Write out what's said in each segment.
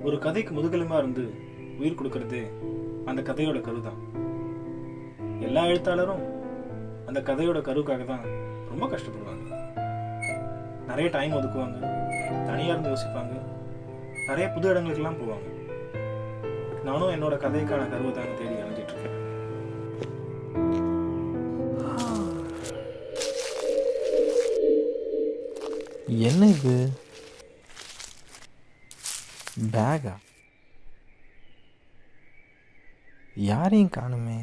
ஒரு கதைக்கு முதுகெலும்பா இருந்து உயிர் கொடுக்கறது அந்த கதையோட கரு தான். எல்லா எழுத்தாளரும் அந்த கதையோட கருவுக்காக தான் ரொம்ப கஷ்டப்படுவாங்க. நிறைய டைம் ஒதுக்குவாங்க, தனியாக இருந்து யோசிப்பாங்க, நிறைய புது இடங்களுக்கெல்லாம் போவாங்க. நானும் என்னோட கதைக்கான கருவை தாங்க தேடி அலைஞ்சிட்டு இருக்கேன். என்ன இது? பேகா? யாரையும் காணுமே.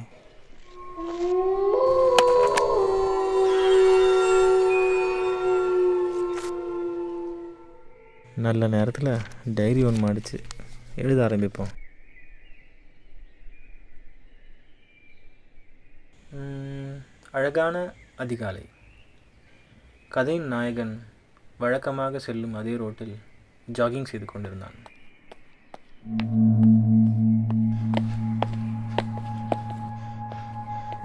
நல்ல நேரத்தில் டைரி ஒன்று மாடிச்சு, எழுத ஆரம்பிப்போம். அழகான அதிகாலை. கதையின் நாயகன் வழக்கமாக செல்லும் அதே ரோட்டில் ஜாகிங் செய்து கொண்டிருந்தான்.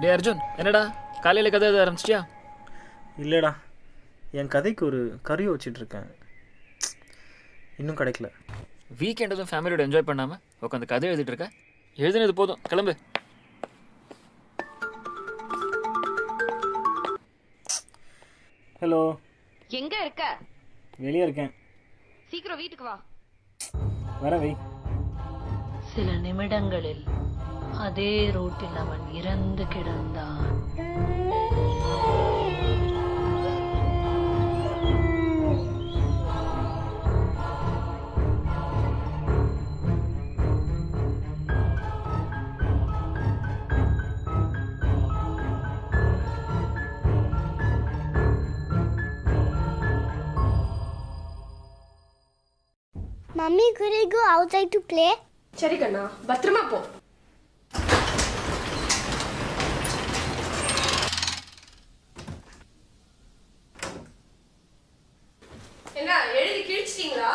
டே அர்ஜுன், என்னடா காலையில் கதை எழுத ஆரம்பிச்சிட்டியா? இல்லைடா, என் கதைக்கு ஒரு கறி வச்சிட்ருக்கேன், இன்னும் கிடைக்கல. வீக்கெண்ட் எதுவும் ஃபேமிலியோட என்ஜாய் பண்ணாமல் உட்காந்து கதை எழுதிட்டு இருக்க? எழுதுனது போதும், கிளம்பு. ஹலோ, எங்க இருக்க? வெளியே இருக்கேன். சீக்கிரம் வீட்டுக்கு வா. வரவை. சில நிமிடங்களில் அதே ரோட்டில் அவன் இறந்து கிடந்தான். Mummy, could I go outside to play? சரி கண்ணா, பத்திரமா போ. என்ன எழுதி கிழிச்சிட்டீங்களா?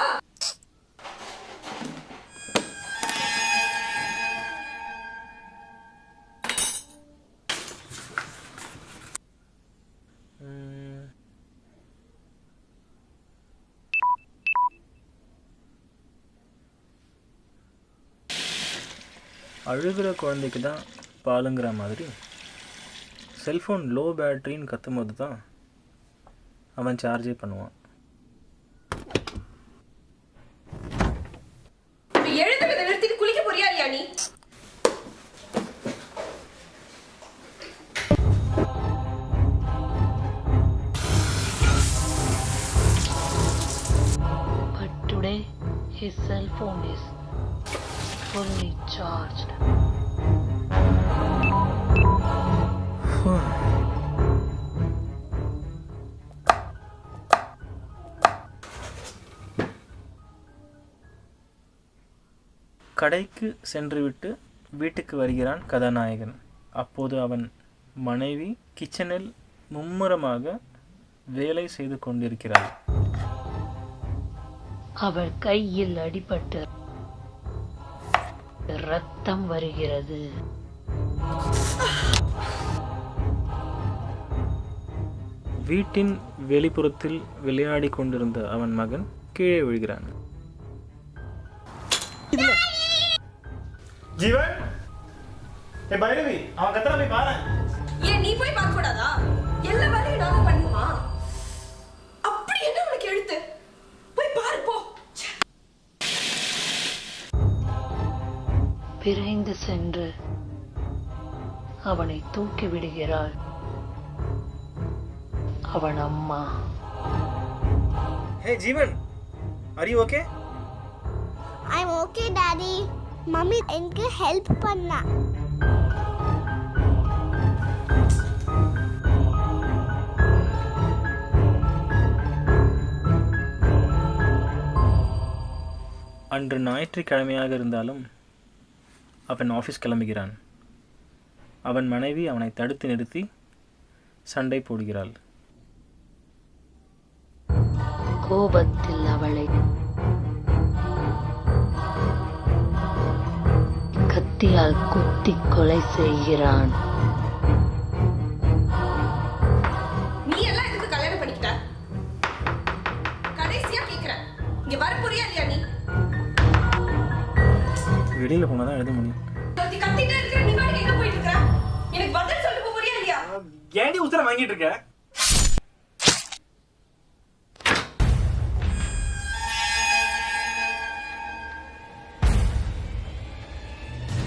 அழுகிற குழந்தைக்கு தான் பாலுங்கிற மாதிரி செல்ஃபோன் லோ பேட்டரின்னு கத்தும் போது தான் அவன் சார்ஜே பண்ணுவான். எழுதுறதை நிறுத்திட்டு குளிக்க போறியா இல்லையா நீ? But today his cell phone is fully charged. கடைக்கு சென்றுவிட்டு வீட்டுக்கு வருகிறான் கதாநாயகன். அப்போது அவன் மனைவி கிச்சனில் மும்முரமாக வேலை செய்து கொண்டிருக்கிறாள். அவள் கையில் அடிபட்டு ரத்தம் வருகிறது. வீட்டின் வெளிப்புறத்தில் விளையாடி கொண்டிருந்த அவன் மகன் கீழே விழுகிறான். ஜீவன், ஏ பைரவி, அவன் கத்தற போய் பாரு. ஏன் நீ போய் பார்க்க கூடாதா? எல்லா வேலையும் நான் தான் பண்ணுமா? அப்படி என்ன உனக்கு எழுத்து? போய் பாரு போ. விரைந்து சென்று அவனை தூக்கி விடுகிறாள் அவன் அம்மா. Hey Jeevan, are you okay? I'm okay, Daddy. Mummy எனக்கு ஹெல்ப் பண்ணா. அன்று ஞாயிற்றுக்கிழமையாக இருந்தாலும் அவன் ஆஃபீஸ் கிளம்புகிறான். அவன் மனைவி அவனை தடுத்து நிறுத்தி சண்டை போடுகிறாள். கோபத்தில் அவளை கத்தியால் குத்தி கொலை செய்கிறான். வெளியில் போனால் தான் எழுத முடியும். கத்திட்டே இருக்க, நீ பாட்டுக்கு எங்க போயிட்டு இருக்க? எனக்கு பதில் சொல்லிட்டு போறியா இல்லையா? ஏன்டி உத்தரம் வாங்கிட்டு இருக்க?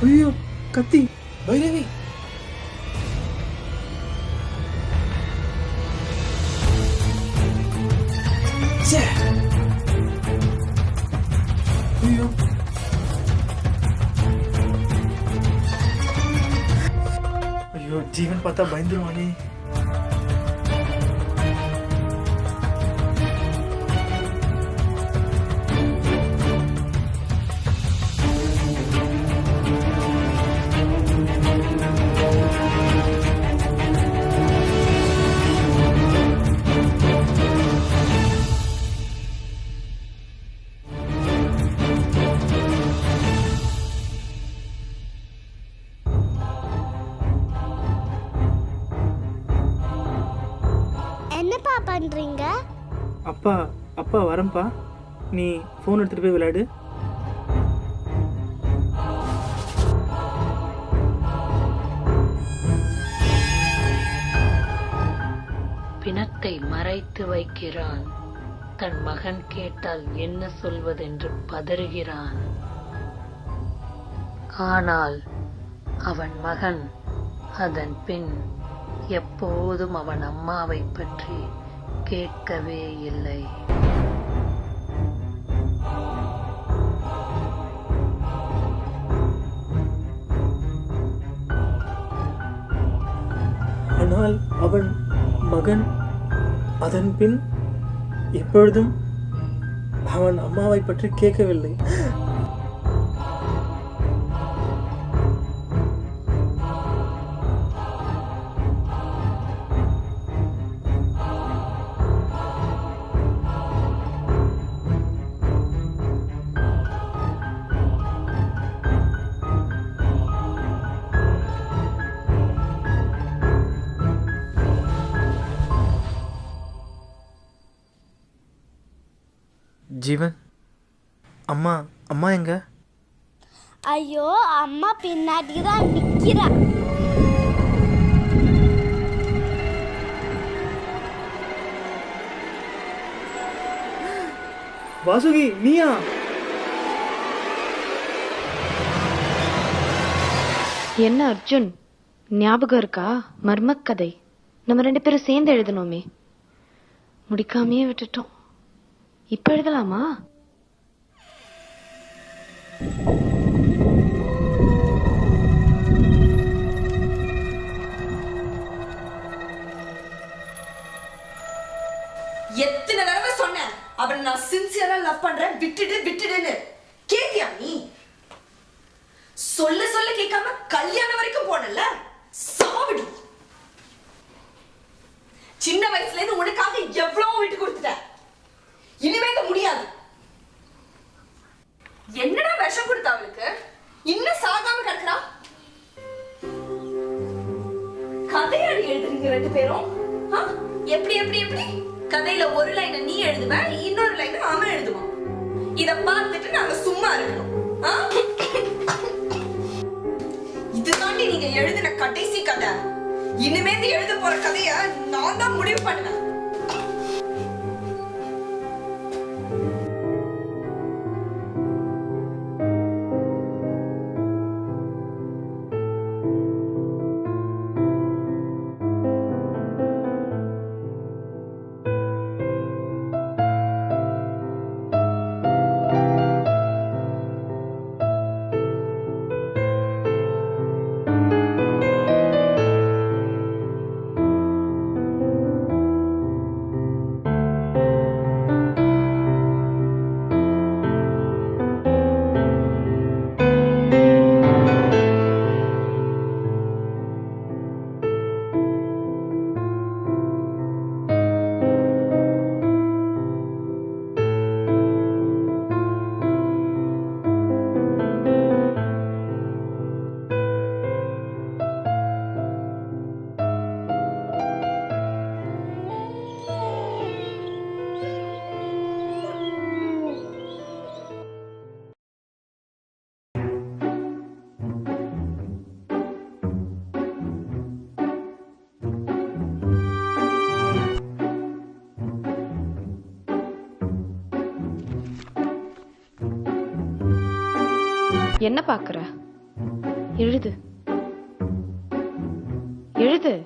ஐயோ கத்தி பைரவி. ஐயோ ஐயோ ஜீவன் பார்த்தா பயந்துருவானே. என்னப்பா பண்றீங்க? அப்பா அப்பா வரேன்ப்பா, நீ ஃபோன் எடுத்துகிட்டு போய் விளையாடு. பிணத்தை மறைத்து வைக்கிறான். தன் மகன் கேட்டால் என்ன சொல்வதென்று பதறுகிறான். ஆனால் அவன் மகன் அதன் பின் எப்போதும் அவன் அம்மாவை பற்றி கேட்கவே இல்லை. ஆனால் அவன் மகன் அதன் பின் எப்பொழுதும் அவன் அம்மாவை பற்றி கேட்கவில்லை. ஜீவன், அம்மா அம்மா எங்க? ஐயோ அம்மா பின்னாடி தான் நிக்கிறா. வாசுகி நீயா? என்ன அர்ஜுன், ஞாபகம் இருக்கா? மர்மக்கதை நம்ம 2 பேரும் சேர்ந்து எழுதணுமே, முடிக்காமையே விட்டுட்டோம். இப்ப எழுதலாமா? எத்தனை தடவை சொன்னேன் அவனை நான் சின்சியரா லவ் பண்றேன், விட்டுடுன்னு. கேட்டியா நீ? சொல்ல சொல்ல கேட்காம கல்யாணம் வரைக்கும் போனல. சாவிடு. சின்ன வயசுல இருந்து உனக்காக எவ்வளவு விட்டு கொடுத்துட்டேன். இனிமே இது முடியாது. என்னடா விஷம் கொடுத்த அவளுக்கு? இன்னும் சாகாம கிடக்குறா. கதையாடி எழுதுறீங்க 2 பேரும். எப்படி எப்படி எப்படி? கதையில ஒரு லைனை நீ எழுதுவ, இன்னொரு லைனை அவன் எழுதுவான். இத பார்த்துட்டு நாங்க சும்மா இருக்கணும். இதுதாண்டி நீங்க எழுதின கடைசி கதை. இனிமேல் எழுத போற கதைய நான் தான் முடிவு பண்ணுவேன். என்ன பாக்குற? எழுது எழுது.